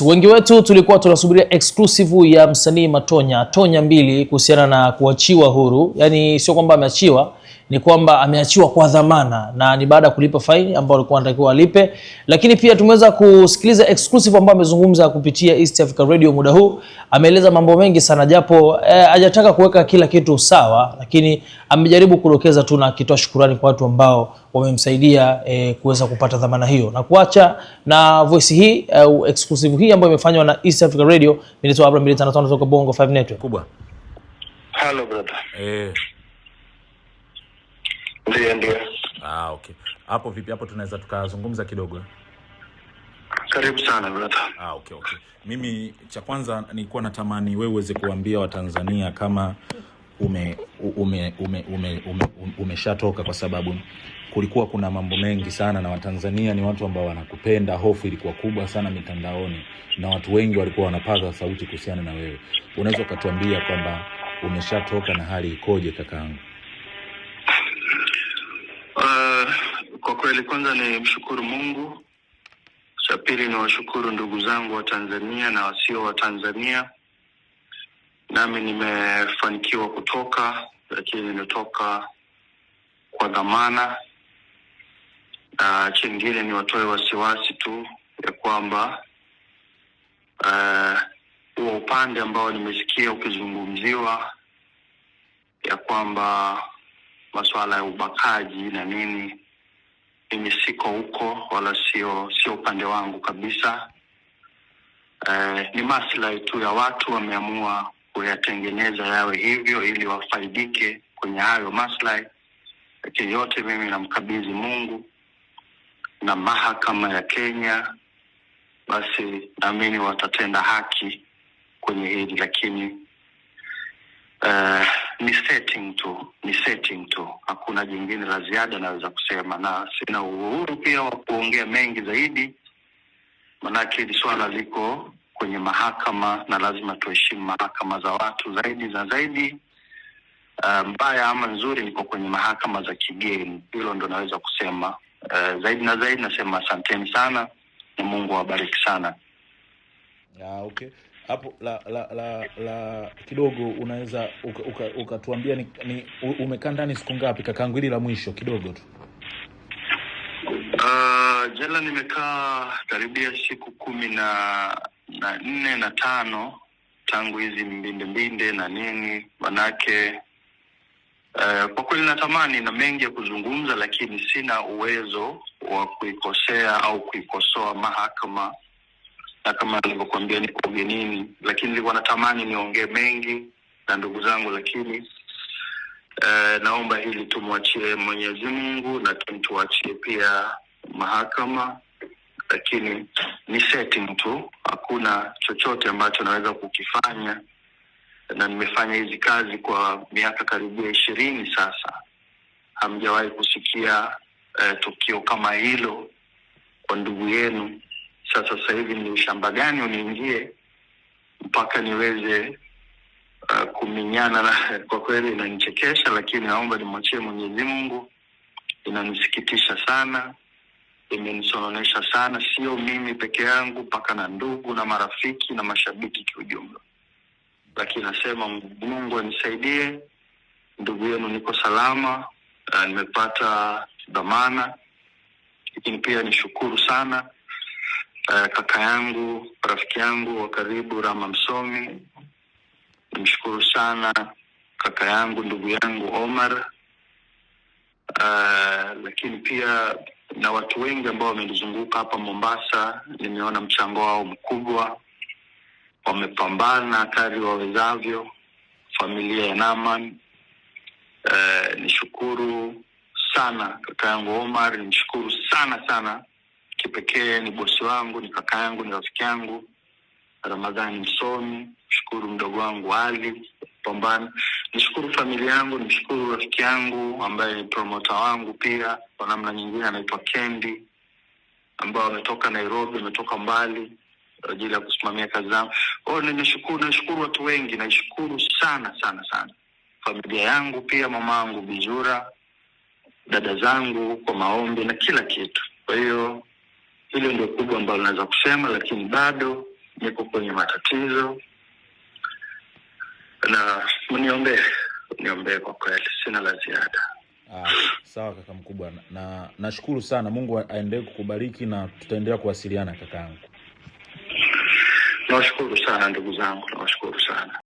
Wengi wetu tulikuwa tunasubiria exclusive ya msanii Matonya 2 kuhusiana na kuachiwa huru. Yani sio kwamba ameachiwa, ni kwamba ameachiwa kwa dhamana na ni baada ya kulipa faini ambayo alikuwa anatakiwa alipe. Lakini pia tumeweza kusikiliza exclusive ambayo amezungumza kupitia East Africa Radio muda huu. Ameeleza mambo mengi sana, japo hajataka kuweka kila kitu sawa, lakini amejaribu kudokeza tu na akitoa shukrani kwa watu ambao wamemsaidia kuweza kupata dhamana hiyo. Na kuacha na voice hii exclusive hii ambayo imefanywa na East Africa Radio. Mimi ni Abraham Militana kutoka Bongo 5 Network. Kubwa. Hello brother. Ndio. Okay. Hapo vipi, hapo tunaweza tukazungumza kidogo? Karibu sana brother. Okay. Mimi cha kwanza nilikuwa natamani wewe uweze kuambia Watanzania kama umeshatoka, kwa sababu kulikuwa kuna mambo mengi sana na Watanzania ni watu ambao wanakupenda. Hofu ilikuwa kubwa sana mitandaoni na watu wengi walikuwa wanapaza sauti kuhusiana na wewe. Unaweza kutuambia kwamba umeshatoka na hali ikoje kakaangu? Kwa kweli kwanza ni mshukuru Mungu. Cha pili ni washukuru ndugu zangu wa Tanzania na wasio wa Tanzania. Nami nimefanikiwa kutoka, lakini nimetoka kwa dhamana. Chingine ni watoe wasiwasi tu ya kwamba huo upande ambao nimesikia ukizungumziwa ya kwamba masuala ya ubakaji na nini, mimi siko huko, wala sio upande wangu kabisa. Ni maslahi tu ya watu wameamua kuyatengeneza yawe hivyo ili wafaidike kwenye hayo maslahi. Lakini yote mimi namkabidhi Mungu na mahakama ya Kenya, basi naamini watatenda haki kwenye hili. Lakini ni setting tu, hakuna jingine la ziada naweza kusema, na sina uhuru pia wa kuongea mengi zaidi, manake hili swala liko kwenye mahakama na lazima tuheshimu mahakama za watu zaidi. Mbaya ama nzuri niko kwenye mahakama za kigeni, hilo ndo naweza kusema. Zaidi nasema asanteni sana na Mungu awabariki sana. Okay. Hapo la kidogo unaweza ukatuambia ni umekaa ndani siku ngapi kakaangu, ili la mwisho kidogo tu? Jela nimekaa karibia siku 14 na 5 tangu hizi mbinde na nini, manake kwa kweli natamani na mengi ya kuzungumza, lakini sina uwezo wa kuikosea au kuikosoa mahakama, na kama nilivyokuambia niko ugenini, lakini nilikuwa natamani niongee mengi na ndugu zangu, lakini naomba hili tumwachie Mwenyezi Mungu na tuachie pia mahakama. Lakini ni setting tu, hakuna chochote ambacho naweza kukifanya, na nimefanya hizi kazi kwa miaka karibia 20 sasa. Hamjawahi kusikia tukio kama hilo kwa ndugu yenu. Sasa hivi ni ushamba gani uniingie mpaka niweze kuminyana? Na kwa kweli inanichekesha, lakini naomba nimwachie Mwenyezi Mungu. Inanisikitisha sana, imenisononesha sana, sio mimi peke yangu, mpaka na ndugu na marafiki na mashabiki kiujumla. Lakini nasema Mungu anisaidie, ndugu yenu niko salama, nimepata dhamana. Lakini pia nishukuru sana kaka yangu, rafiki yangu wa karibu Rama Msomi. Nimshukuru sana kaka yangu, ndugu yangu Omar. Lakini pia na watu wengi ambao wamenizunguka hapa Mombasa, nimeona mchango wao mkubwa. Wamepambana kadri wawezavyo, familia ya Naman. Nishukuru sana kaka yangu Omar, nishukuru sana. Kipekee ni bosi wangu, ni kaka yangu, ni rafiki yangu Ramadhani Msomi. Nishukuru mdogo wangu Ali pambana. Nishukuru familia yangu, nishukuru rafiki yangu ambaye ni promoter wangu pia kwa namna nyingine, anaitwa Kendi, ambao ametoka Nairobi, ametoka mbali kwa ajili ya kusimamia kazi zangu. Nashukuru watu wengi, nashukuru sana. Familia yangu pia, mamangu Bizura, dada zangu kwa maombi na kila kitu. Kwa hiyo hilo ndio kubwa ambalo naweza kusema, lakini bado niko kwenye matatizo, na mniombee kwa kweli, sina la ziada. Sawa kaka mkubwa, na nashukuru sana. Mungu aendelee kukubariki na tutaendelea kuwasiliana kakaangu. Nawashukuru sana ndugu zangu, nawashukuru sana.